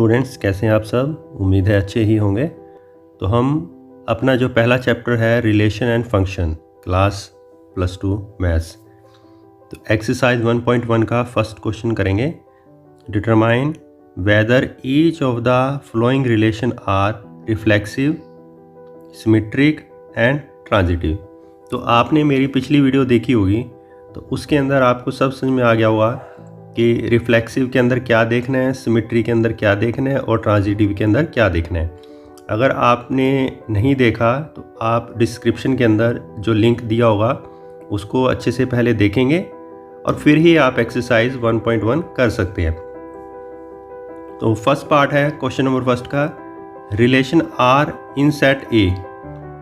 Students, कैसे हैं आप सब। उम्मीद है अच्छे ही होंगे। तो हम अपना जो पहला चैप्टर है relation and function, class +2 maths, तो एक्सरसाइज 1.1 का फर्स्ट क्वेश्चन करेंगे। Determine whether each of the following relation are reflexive, symmetric and transitive. तो आपने मेरी पिछली वीडियो देखी होगी, तो उसके अंदर आपको सब समझ में आ गया होगा कि रिफ्लेक्सिव के अंदर क्या देखना है, सिमेट्री के अंदर क्या देखना है और ट्रांजिटिव के अंदर क्या देखना है। अगर आपने नहीं देखा तो आप डिस्क्रिप्शन के अंदर जो लिंक दिया होगा उसको अच्छे से पहले देखेंगे और फिर ही आप एक्सरसाइज 1.1 कर सकते हैं। तो फर्स्ट पार्ट है क्वेश्चन नंबर फर्स्ट का, relation R in set A.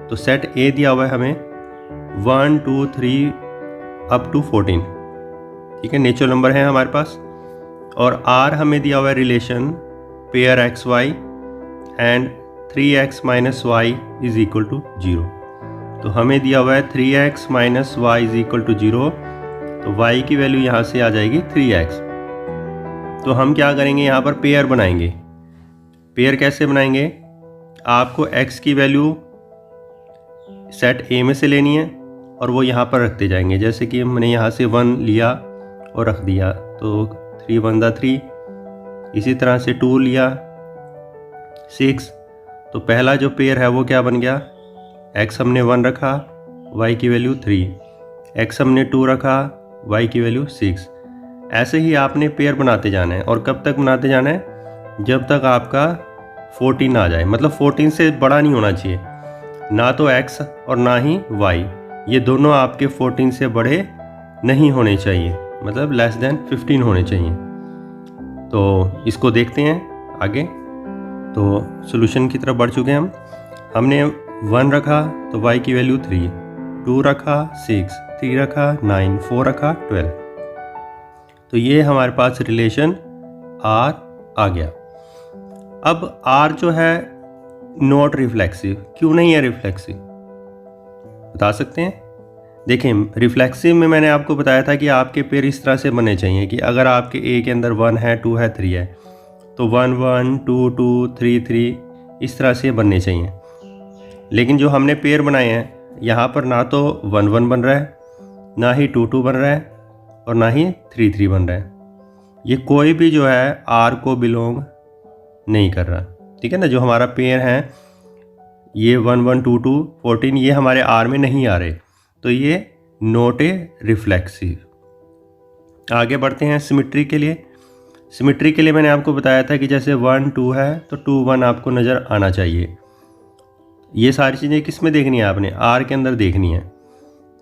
तो सेट ए दिया हुआ है हमें 1 2 3 अप टू 14, ठीक है, नेचुरल नंबर है हमारे पास। और आर हमें दिया हुआ है relation pair x y and 3x - y is equal to 0। तो हमें दिया हुआ है 3x - y is equal to 0। तो y की वैल्यू यहाँ से आ जाएगी 3x। तो हम क्या करेंगे, यहाँ पर पेयर बनाएंगे। पेयर कैसे बनाएंगे, आपको x की वैल्यू सेट A में से लेनी है और वो यहाँ पर रखते जाएंगे। जैसे कि हमने यहाँ से 1 लिया और रख दिया, तो 3 1 3। इसी तरह से 2 लिया 6। तो पहला जो पेयर है वो क्या बन गया, x हमने 1 रखा, y की वैल्यू 3, x हमने 2 रखा, y की वैल्यू 6। ऐसे ही आपने पेयर बनाते जाना है। और कब तक बनाते जाना है, जब तक आपका 14 आ जाए। मतलब 14 से बड़ा नहीं होना चाहिए, ना तो x और ना ही y, ये दोनों आपके 14 से बड़े नहीं होने चाहिए, मतलब लेस देन 15 होने चाहिए। तो इसको देखते हैं आगे। तो सॉल्यूशन की तरफ बढ़ चुके हैं हम। हमने 1 रखा तो y की वैल्यू 3, 2 रखा 6, 3 रखा 9, 4 रखा 12। तो ये हमारे पास रिलेशन R आ गया। अब R जो है नॉट रिफ्लेक्सिव, क्यों नहीं है रिफ्लेक्सिव, बता सकते हैं। देखें, रिफ्लेक्सिव में मैंने आपको बताया था कि आपके पेयर इस तरह से बनने चाहिए कि अगर आपके A के अंदर 1 है, 2 है, 3 है, तो 1 1 2 2 3 3 इस तरह से बनने चाहिए। लेकिन जो हमने पेयर बनाए हैं, यहाँ पर ना तो 1 1 बन रहा है, ना ही 2 2 बन रहा है और ना ही 3 3 बन रहा है। ये कोई भी जो है R को बिलोंग नहीं कर रहा, ठीक है ना। जो हमारा पेयर है ये 1 1 2 2 14, ये हमारे R में नहीं आ रहे, तो ये नॉट ए रिफ्लेक्सिव। आगे बढ़ते हैं सिमेट्री के लिए। सिमेट्री के लिए मैंने आपको बताया था कि जैसे 1 2 है तो 2 1 आपको नज़र आना चाहिए। ये सारी चीज़ें किस में देखनी है, आपने R के अंदर देखनी है।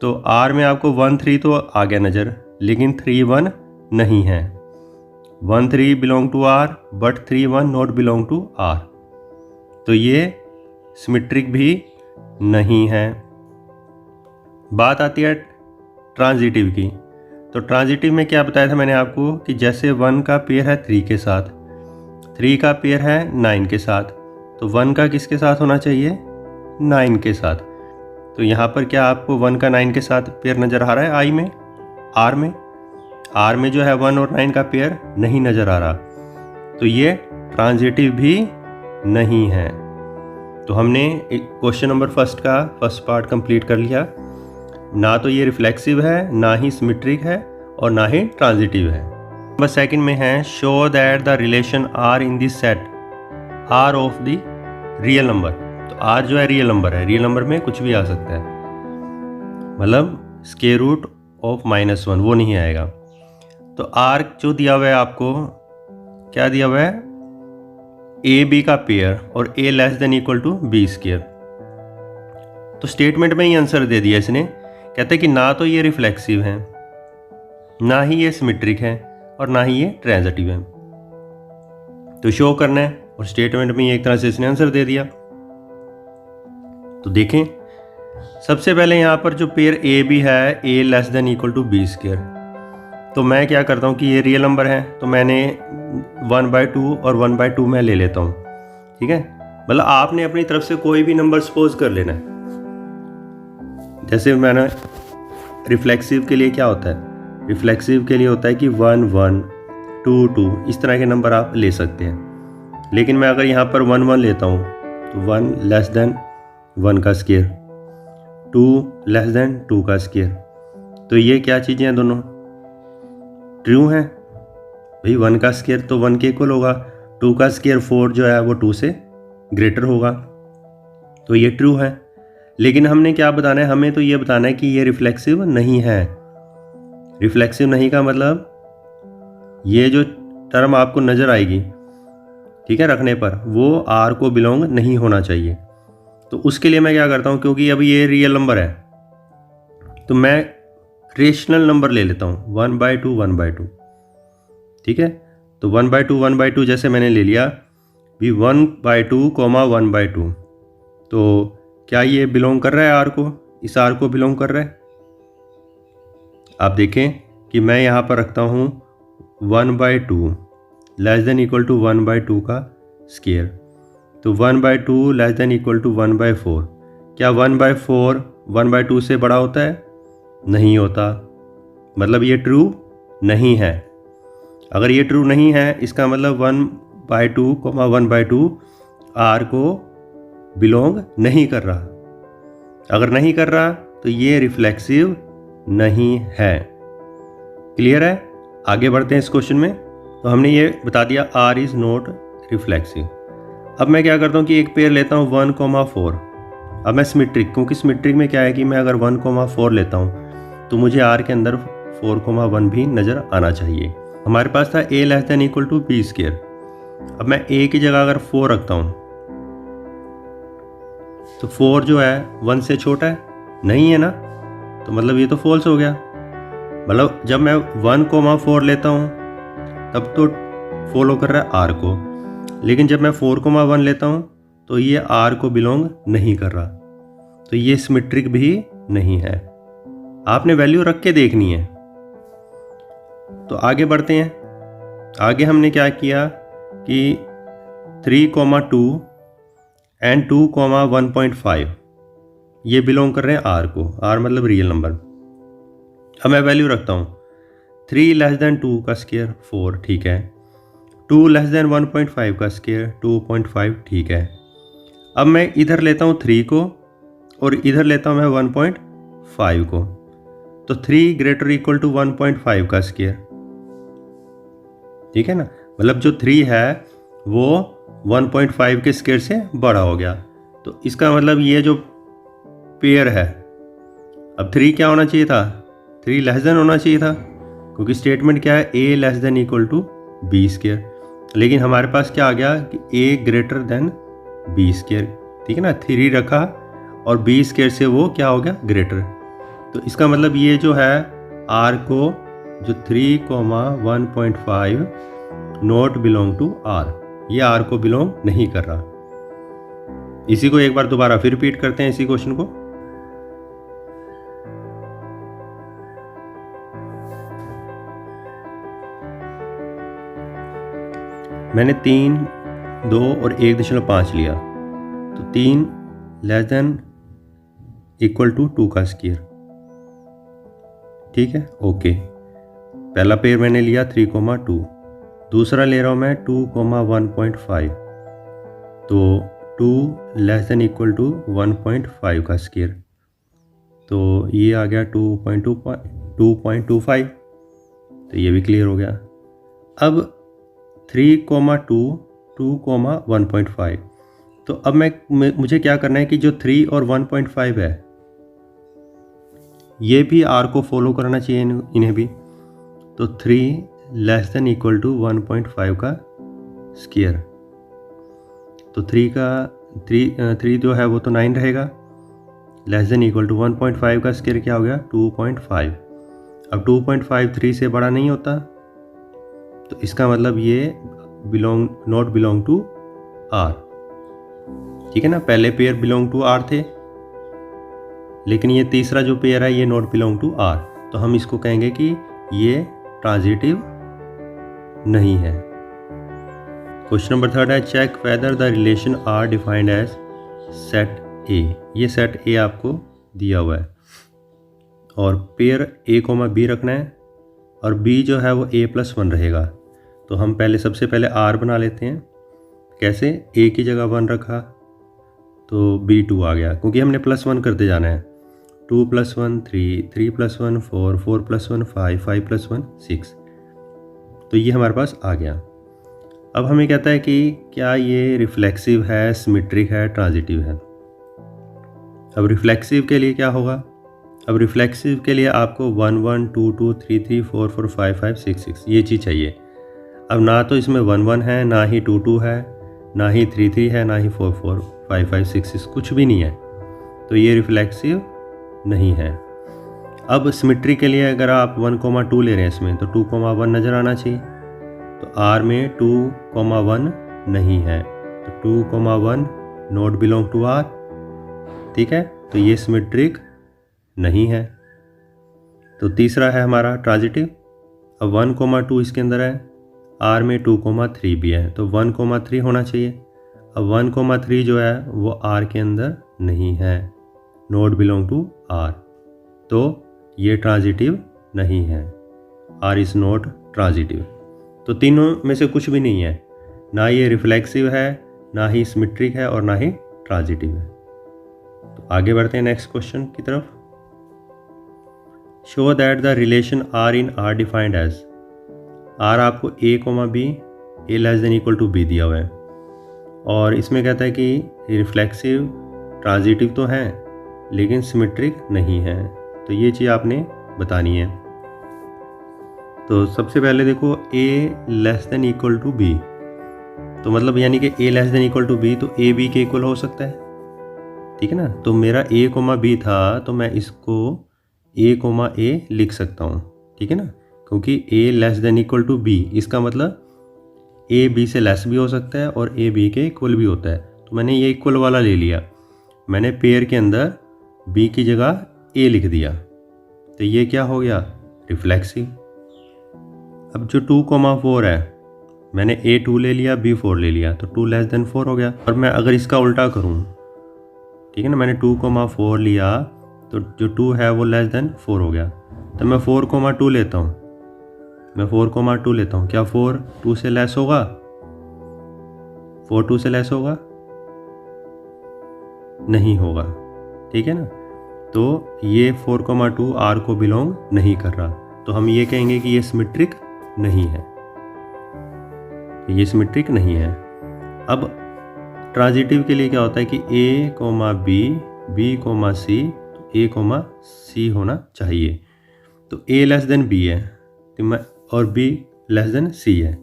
तो R में आपको 1 3 तो आ गया नज़र, लेकिन 3 1 नहीं है। 1 3 belong to R but 3 1 not belong to R। तो ये सिमेट्रिक भी नहीं है। बात आती है ट्रांजिटिव की। तो ट्रांजिटिव में क्या बताया था मैंने आपको कि जैसे 1 का पेयर है 3 के साथ, 3 का पेयर है 9 के साथ, तो 1 का किसके साथ होना चाहिए, 9 के साथ। तो यहाँ पर क्या आपको 1 का 9 के साथ पेयर नज़र आ रहा है आई में, R में। R में जो है 1 और 9 का पेयर नहीं नज़र आ रहा, तो ये ट्रांजिटिव भी नहीं है। तो हमने क्वेश्चन नंबर फर्स्ट का फर्स्ट पार्ट कंप्लीट कर लिया। ना तो ये रिफ्लेक्सिव है, ना ही सिमेट्रिक है और ना ही ट्रांजिटिव है। नंबर सेकंड में है, show that the relation R in this set R of the real number. तो आर जो है रियल नंबर है, रियल नंबर में कुछ भी आ सकता है, मतलब स्क्वायर रूट ऑफ -1 वो नहीं आएगा। तो आर जो दिया हुआ है आपको, क्या दिया हुआ है, ए बी का पेयर और a less than equal to B square. तो स्टेटमेंट में ही आंसर दे दिया इसने। कहते हैं कि ना तो ये रिफ्लेक्सिव है, ना ही ये सिमेट्रिक है और ना ही ये ट्रांजिटिव है। तो शो करना है और स्टेटमेंट में एक तरह से इसने आंसर दे दिया। तो देखें, सबसे पहले यहाँ पर जो पेयर ए बी है, a less than equal to B square. तो मैं क्या करता हूँ कि ये रियल नंबर है, तो मैंने 1/2 और 1/2 मैं ले लेता हूँ, ठीक है। मतलब आपने अपनी तरफ से कोई भी नंबर सपोज कर लेना है। जैसे मैंने रिफ्लेक्सिव के लिए क्या होता है, रिफ्लेक्सिव के लिए होता है कि 1 1 2 2 इस तरह के नंबर आप ले सकते हैं। लेकिन मैं अगर यहाँ पर 1 1 लेता हूँ तो 1 लेस देन 1 का स्केयर, 2 लेस देन 2 का स्केयर, तो ये क्या चीज़ें हैं, दोनों ट्रू हैं भाई। 1 का स्केयर तो 1 के इक्वल होगा, 2 का स्केयर 4 जो है वो 2 से ग्रेटर होगा, तो ये ट्रू है। लेकिन हमने क्या बताना है, हमें तो ये बताना है कि ये रिफ्लेक्सिव नहीं है। रिफ्लेक्सिव नहीं का मतलब ये जो टर्म आपको नज़र आएगी, ठीक है, रखने पर, वो आर को बिलोंग नहीं होना चाहिए। तो उसके लिए मैं क्या करता हूँ, क्योंकि अभी ये रियल नंबर है तो मैं रेशनल नंबर ले लेता हूँ, 1/2 1/2, ठीक है। तो 1/2 1/2 जैसे मैंने ले लिया भी, 1/2 1/2, तो क्या ये बिलोंग कर रहा है आर को, इस आर को बिलोंग कर रहा है। आप देखें कि मैं यहाँ पर रखता हूँ 1/2 लेस देन इक्वल टू 1/2 का स्केयर, तो 1/2 लेस देन इक्वल टू 1/4। क्या 1/4 1/2 से बड़ा होता है? नहीं होता, मतलब ये ट्रू नहीं है। अगर ये ट्रू नहीं है, इसका मतलब 1/2 1/2 आर को बिलोंग नहीं कर रहा। अगर नहीं कर रहा तो ये रिफ्लेक्सिव नहीं है। क्लियर है? आगे बढ़ते हैं इस क्वेश्चन में। तो हमने ये बता दिया आर इज़ नॉट रिफ्लेक्सिव। अब मैं क्या करता हूँ कि एक पेयर लेता हूँ 1,4। अब मैं सिमेट्रिक, क्योंकि सिमेट्रिक में क्या है कि मैं अगर 1,4 लेता हूँ तो मुझे आर के अंदर 4,1 भी नज़र आना चाहिए। हमारे पास था a less than equal to B square. अब मैं a की जगह अगर 4 रखता हूँ तो 4 जो है 1 से छोटा है, नहीं है ना, तो मतलब ये तो फॉल्स हो गया। मतलब जब मैं 1,4 लेता हूँ तब तो फॉलो कर रहा है आर को, लेकिन जब मैं 4,1 लेता हूँ तो ये आर को बिलोंग नहीं कर रहा, तो ये सिमेट्रिक भी नहीं है। आपने वैल्यू रख के देखनी है। तो आगे बढ़ते हैं। आगे हमने क्या किया कि 3,2 एंड 2,1.5 ये बिलोंग कर रहे हैं आर को। आर मतलब रियल नंबर। अब मैं वैल्यू रखता हूँ 3 लेस देन 2 का स्केयर 4, ठीक है। 2 लेस देन 1.5 का स्केयर 2.5, ठीक है। अब मैं इधर लेता हूँ 3 को और इधर लेता हूँ मैं 1.5 को, तो 3 ग्रेटर इक्वल टू 1.5 का स्केयर, ठीक है ना। मतलब जो 3 है वो 1.5 के स्केयर से बड़ा हो गया, तो इसका मतलब ये जो पेयर है, अब 3 क्या होना चाहिए था, 3 लेस देन होना चाहिए था, क्योंकि स्टेटमेंट क्या है, a less than equal to B square. लेकिन हमारे पास क्या आ गया कि a greater than B square, ठीक है ना। 3 रखा और बी स्केयर से वो क्या हो गया, ग्रेटर। तो इसका मतलब ये जो है r को, जो 3,1.5 नॉट बिलोंग टू r, ये r को बिलोंग नहीं कर रहा। इसी को एक बार दोबारा फिर रिपीट करते हैं इसी क्वेश्चन को। मैंने 3, 2 और 1.5 लिया, तो 3 लेस देन इक्वल टू 2 का स्केयर, ठीक है, ओके। पहला पेयर मैंने लिया 3,2, दूसरा ले रहा हूँ मैं 2,1.5, तो 2 लेस देन इक्वल टू 1.5 का स्केयर, तो ये आ गया 2.25, तो ये भी क्लियर हो गया। अब 3,2 2,1.5, तो अब मुझे क्या करना है कि जो 3 और 1.5 है ये भी आर को फॉलो करना चाहिए इन्हें भी, तो 3 लेस देन इक्वल टू 1.5 का स्केयर, तो 3 जो है वो तो 9 रहेगा, लेस देन इक्वल टू 1.5 का स्केयर क्या हो गया, 2.5। अब 2.5 3 से बड़ा नहीं होता, तो इसका मतलब ये नॉट बिलोंग टू आर, ठीक है ना। पहले पेयर बिलोंग टू आर थे, लेकिन ये तीसरा जो पेयर है ये नॉट बिलोंग टू आर, तो हम इसको कहेंगे कि ये ट्रांजिटिव नहीं है। क्वेश्चन नंबर 3 है, check whether the relation R defined as set A. ये सेट ए आपको दिया हुआ है और पेयर a, b रखना है और b जो है वो a+1 रहेगा। तो हम सबसे पहले r बना लेते हैं। कैसे, ए की जगह 1 रखा तो B2 आ गया, क्योंकि हमने +1 करते जाना है। 2 + 1 3, 3 + 1 4, 4 + 1 5, 5 + 1 6। तो ये हमारे पास आ गया। अब हमें कहता है कि क्या ये रिफ्लेक्सिव है, सिमेट्रिक है, ट्रांजिटिव है। अब रिफ्लेक्सिव के लिए क्या होगा, अब रिफ्लेक्सिव के लिए आपको 1 1 2 2 3 3 4 4 5 5 6 6 ये चीज़ चाहिए। अब ना तो इसमें 1 1 है, ना ही 2 2 है, ना ही 3 3 है, ना ही 4 4 5 5 6 6 कुछ भी नहीं है, तो ये रिफ्लेक्सिव नहीं है। अब सिमेट्री के लिए अगर आप 1,2 ले रहे हैं इसमें, तो 2,1 नज़र आना चाहिए। तो R में 2,1 नहीं है, तो 2,1 नॉट बिलोंग टू R। ठीक है, तो ये सिमेट्रिक नहीं है। तो तीसरा है हमारा ट्रांजिटिव। अब 1,2 इसके अंदर है, R में 2,3 भी है, तो 1,3 होना चाहिए। अब 1,3 जो है वो R के अंदर नहीं है, नॉट बिलोंग टू R, तो ये ट्रांजिटिव नहीं है। R is not transitive. तो तीनों में से कुछ भी नहीं है, ना ये रिफ्लेक्सिव है, ना ही सिमेट्रिक है, और ना ही ट्रांजिटिव है। तो आगे बढ़ते हैं नेक्स्ट क्वेश्चन की तरफ। Show that the relation R in R defined as, R आपको A, B, A <= B दिया हुआ है, और इसमें कहता है कि रिफ्लेक्सिव ट्रांजिटिव तो है लेकिन सिमेट्रिक नहीं है। तो ये चीज़ आपने बतानी है। तो सबसे पहले देखो A <= B, तो मतलब यानी कि A <= B, तो A B के इक्वल हो सकता है। ठीक है ना, तो मेरा A, B था, तो मैं इसको A, लिख सकता हूँ। ठीक है ना, क्योंकि A <= B, इसका मतलब A B से लेस भी हो सकता है और A B के इक्वल भी होता है। तो मैंने ये इक्वल वाला ले लिया, मैंने पेयर के अंदर B की जगह A लिख दिया, तो ये क्या हो गया, रिफ्लेक्सिव। अब जो 2,4 है, मैंने A2 ले लिया, B4 ले लिया, तो 2 <4 हो गया। और मैं अगर इसका उल्टा करूँ, ठीक है ना, मैंने 2,4 लिया, तो जो 2 है वो <4 हो गया, तो मैं 4,2 लेता हूँ, मैं 4,2 लेता हूँ। क्या 4 2 से लेस होगा, 4 2 से लेस होगा, नहीं होगा। ठीक है ना, तो ये 4,2 R को बिलोंग नहीं कर रहा, तो हम ये कहेंगे कि ये सिमेट्रिक नहीं है, ये सिमेट्रिक नहीं है। अब ट्रांजिटिव के लिए क्या होता है कि A, B, B, C, तो A, C होना चाहिए। तो A B है, तो मैं, और B C है।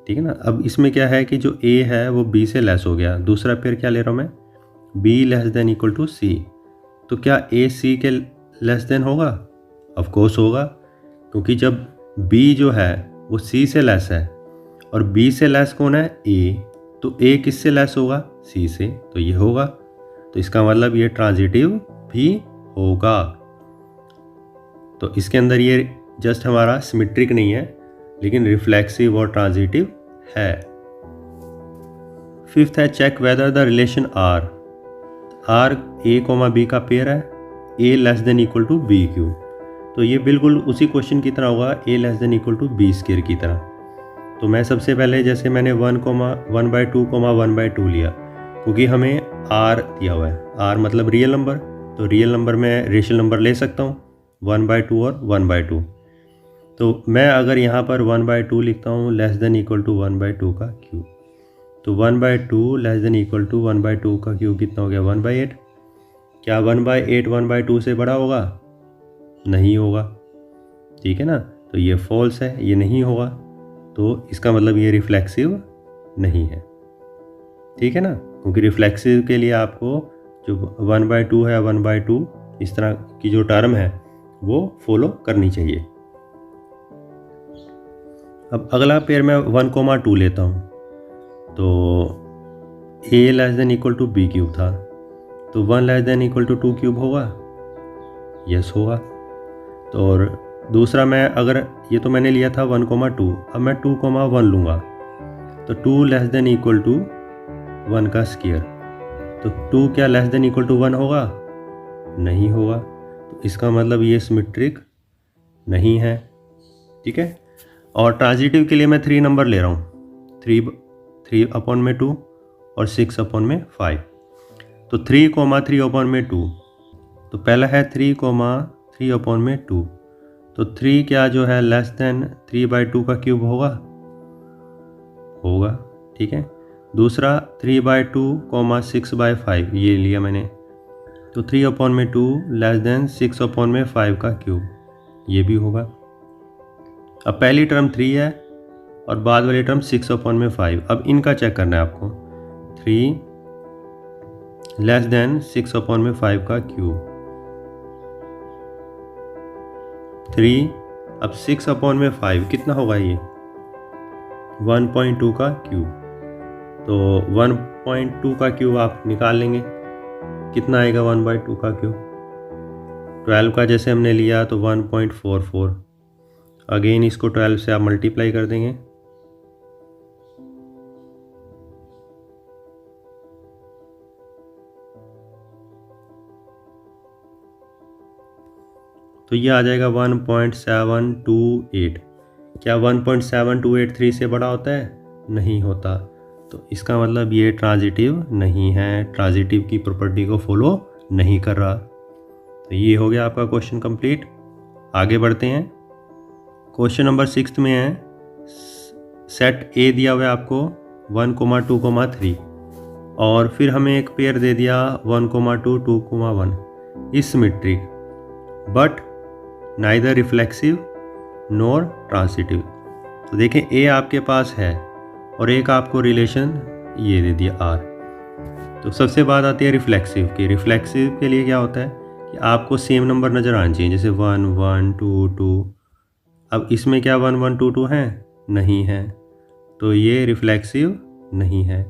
ठीक है ना, अब इसमें क्या है कि जो A है वो B से लेस हो गया। दूसरा पेयर क्या ले रहा हूँ मैं, B <= C, तो क्या A C के लेस देन होगा, ऑफ कोर्स होगा, क्योंकि जब B जो है वो C से लेस है, और B से लेस कौन है, A, तो A किससे लेस होगा, C से, तो ये होगा। तो इसका मतलब ये ट्रांजिटिव भी होगा। तो इसके अंदर ये जस्ट हमारा सिमेट्रिक नहीं है, लेकिन रिफ्लेक्सिव और ट्रांजिटिव है। फिफ्थ है, check whether the relation R A, B का पेयर है, A <= B3, तो ये बिल्कुल उसी क्वेश्चन की तरह होगा, A <= B² की तरह। तो मैं सबसे पहले, जैसे मैंने 1/2, 1/2 लिया, क्योंकि हमें R दिया हुआ है, R मतलब रियल नंबर, तो रियल नंबर में रेशनल नंबर ले सकता हूँ, 1/2 और 1/2। तो मैं अगर यहाँ पर 1/2 लिखता हूँ <= 1/2 का क्यूब, तो 1/2 <= 1/2 का क्यूब कितना हो गया, 1/8। क्या 1/8 1/2 से बड़ा होगा, नहीं होगा। ठीक है ना, तो ये फॉल्स है, ये नहीं होगा, तो इसका मतलब ये रिफ्लेक्सिव नहीं है। ठीक है ना, क्योंकि रिफ्लेक्सिव के लिए आपको जो 1/2 है, 1/2 इस तरह की जो टर्म है वो फॉलो करनी चाहिए। अब अगला पेयर मैं 1,2 लेता हूँ, तो A <= B³ था, तो 1 <= 2³ होगा, यस होगा। तो और दूसरा मैं अगर, ये तो मैंने लिया था 1,2, अब मैं 2,1 लूँगा, तो 2 <= 1 का स्क्वायर, तो 2 क्या <= 1 होगा, नहीं होगा, तो इसका मतलब ये सिमेट्रिक नहीं है। ठीक है, और ट्रांजिटिव के लिए मैं 3 नंबर ले रहा हूँ, 3/2 और 6/5। तो 3,3/2, तो पहला है 3,3/2, तो 3 क्या जो है लेस देन 3/2 का क्यूब होगा, ठीक है। दूसरा 3/2, 6/5 ये लिया मैंने, तो 3/2 लेस देन 6/5 का क्यूब, ये भी होगा। अब पहली टर्म 3 है और बाद वाली टर्म 6/5। अब इनका चेक करना है आपको, 3 लेस देन 6/5 का क्यूब, 3, अब 6/5 कितना होगा ये 1.2 का क्यूब, तो 1.2 का क्यूब आप निकाल लेंगे, कितना आएगा 1/2 का क्यूब, 12 का जैसे हमने लिया तो 1.44, अगेन इसको 12 से आप मल्टीप्लाई कर देंगे, तो ये आ जाएगा 1.728। क्या 1.7283 से बड़ा होता है? नहीं होता, तो इसका मतलब ये ट्रांजिटिव नहीं है, ट्रांजिटिव की प्रॉपर्टी को फॉलो नहीं कर रहा। तो ये हो गया आपका क्वेश्चन कंप्लीट। आगे बढ़ते हैं। क्वेश्चन नंबर 6 में है, सेट ए दिया हुआ है आपको 1,2,3 और फिर हमें एक पेयर दे दिया 1,2, 2,1 is symmetric but neither reflexive nor transitive. तो देखें ए आपके पास है और एक आपको रिलेशन ये दे दिया आर। तो सबसे बात आती है रिफ्लेक्सिव की। रिफ्लेक्सिव के लिए क्या होता है कि आपको सेम नंबर नज़र आना चाहिए, जैसे 1, 1, 2, 2। अब इसमें क्या 1, 1, 2, 2 है? नहीं है, तो ये रिफ्लेक्सिव नहीं है।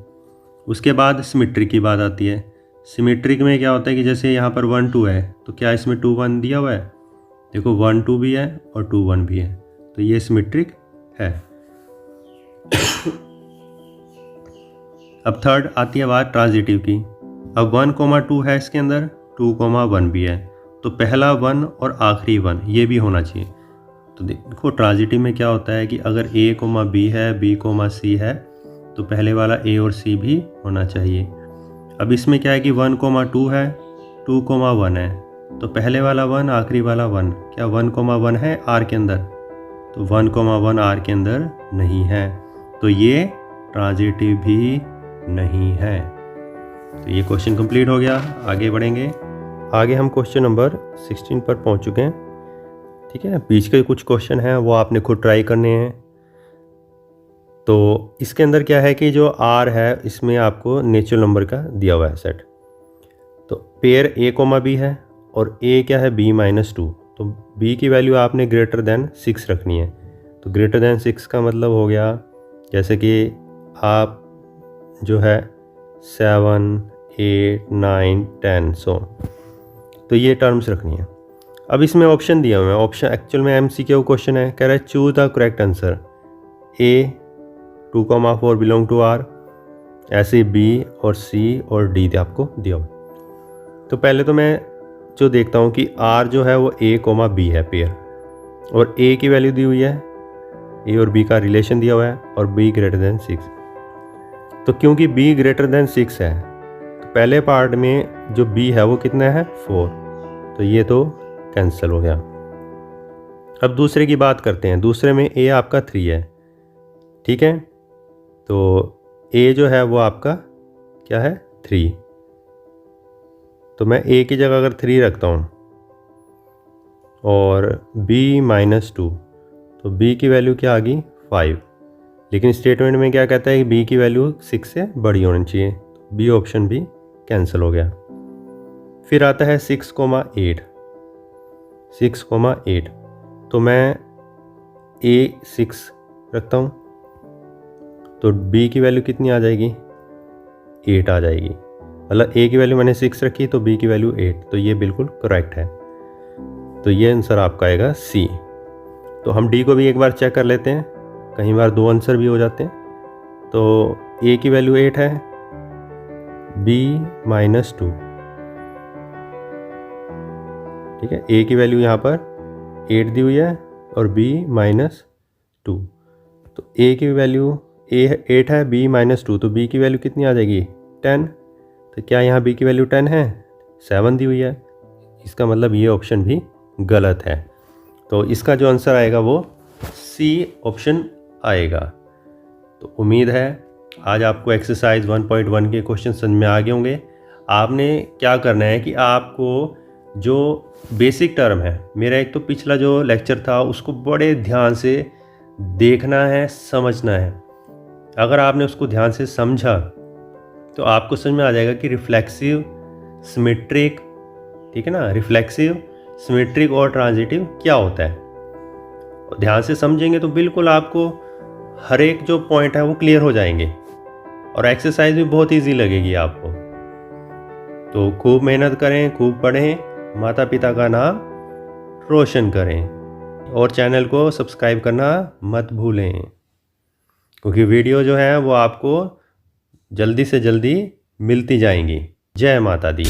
उसके बाद सिमेट्रिक की बात आती है। सिमेट्रिक में क्या होता है कि जैसे यहाँ पर 1, 2 है, तो क्या इसमें 2, 1 दिया हुआ है? देखो 1, 2 भी है और 2, 1 भी है, तो ये सिमेट्रिक है। अब थर्ड आती है बात ट्रांजिटिव की। अब 1,2 है इसके अंदर, 2,1 भी है, तो पहला 1 और आखिरी 1 ये भी होना चाहिए। तो देखो ट्रांजिटिव में क्या होता है कि अगर A, B है, B, C है, तो पहले वाला A और C भी होना चाहिए। अब इसमें क्या है कि 1,2 है, 2,1 है, तो पहले वाला 1 आखिरी वाला 1, क्या 1,1 है R के अंदर? तो 1,1 R के अंदर नहीं है, तो ये ट्रांजिटिव भी नहीं है। तो ये क्वेश्चन कंप्लीट हो गया। आगे बढ़ेंगे। आगे हम क्वेश्चन नंबर 16 पर पहुंच चुके हैं। ठीक है, बीच के कुछ क्वेश्चन हैं वो आपने खुद ट्राई करने हैं। तो इसके अंदर क्या है कि जो R है इसमें आपको नेचुरल नंबर का दिया हुआ है सेट। तो पेयर A, B है और A क्या है B-2, तो B की वैल्यू आपने ग्रेटर देन 6 रखनी है। तो ग्रेटर देन 6 का मतलब हो गया जैसे कि आप जो है 7, 8, 9, 10 सो, तो ये टर्म्स रखनी है। अब इसमें ऑप्शन दिया हुआ है, ऑप्शन एक्चुअल में MCQ क्वेश्चन है, कह रहा है choose the correct answer. A 2,4 belong to R, ऐसे B और C और D आपको दिया हुआ। तो पहले तो मैं जो देखता हूँ कि R जो है वो A, B है पेयर, और A की वैल्यू दी हुई है, A और B का रिलेशन दिया हुआ है और B ग्रेटर देन 6। तो क्योंकि B ग्रेटर देन 6 है, तो पहले पार्ट में जो B है वो कितना है 4, तो ये तो कैंसिल हो गया। अब दूसरे की बात करते हैं। दूसरे में A आपका 3 है, ठीक है, तो A जो है वो आपका क्या है 3, तो मैं A की जगह अगर 3 रखता हूँ और B-2, तो B की वैल्यू क्या आ गई 5, लेकिन स्टेटमेंट में क्या कहता है कि B की वैल्यू 6 से बड़ी होनी चाहिए, तो B ऑप्शन भी कैंसिल हो गया। फिर आता है 6,8, 6,8, तो मैं A 6 रखता हूँ, तो B की वैल्यू कितनी आ जाएगी 8 आ जाएगी। मतलब A की वैल्यू मैंने 6 रखी तो B की वैल्यू 8, तो ये बिल्कुल करेक्ट है। तो ये आंसर आपका आएगा C। तो हम D को भी एक बार चेक कर लेते हैं, कई बार 2 आंसर भी हो जाते हैं। तो A की वैल्यू 8 है, B-2, ठीक है, A की वैल्यू यहाँ पर 8 दी हुई है और B-2, तो A की वैल्यू ए 8 है, बी -2, तो बी की वैल्यू कितनी आ जाएगी 10। तो क्या यहाँ बी की वैल्यू 10 है? 7 दी हुई है। इसका मतलब ये ऑप्शन भी गलत है। तो इसका जो आंसर आएगा वो सी ऑप्शन आएगा। तो उम्मीद है आज आपको एक्सरसाइज 1.1 के क्वेश्चन समझ में आ गए होंगे। आपने क्या करना है कि आपको जो बेसिक टर्म है, मेरा एक तो पिछला जो लेक्चर था उसको बड़े ध्यान से देखना है, समझना है। अगर आपने उसको ध्यान से समझा तो आपको समझ में आ जाएगा कि रिफ्लेक्सिव, सिमेट्रिक, ठीक है ना, रिफ्लेक्सिव, सिमेट्रिक और ट्रांजिटिव क्या होता है। और ध्यान से समझेंगे तो बिल्कुल आपको हर एक जो पॉइंट है वो क्लियर हो जाएंगे और एक्सरसाइज भी बहुत इजी लगेगी आपको। तो खूब मेहनत करें, खूब पढ़ें, माता पिता का नाम रोशन करें और चैनल को सब्सक्राइब करना मत भूलें, क्योंकि वीडियो जो है वो आपको जल्दी से जल्दी मिलती जाएंगी। जय माता दी।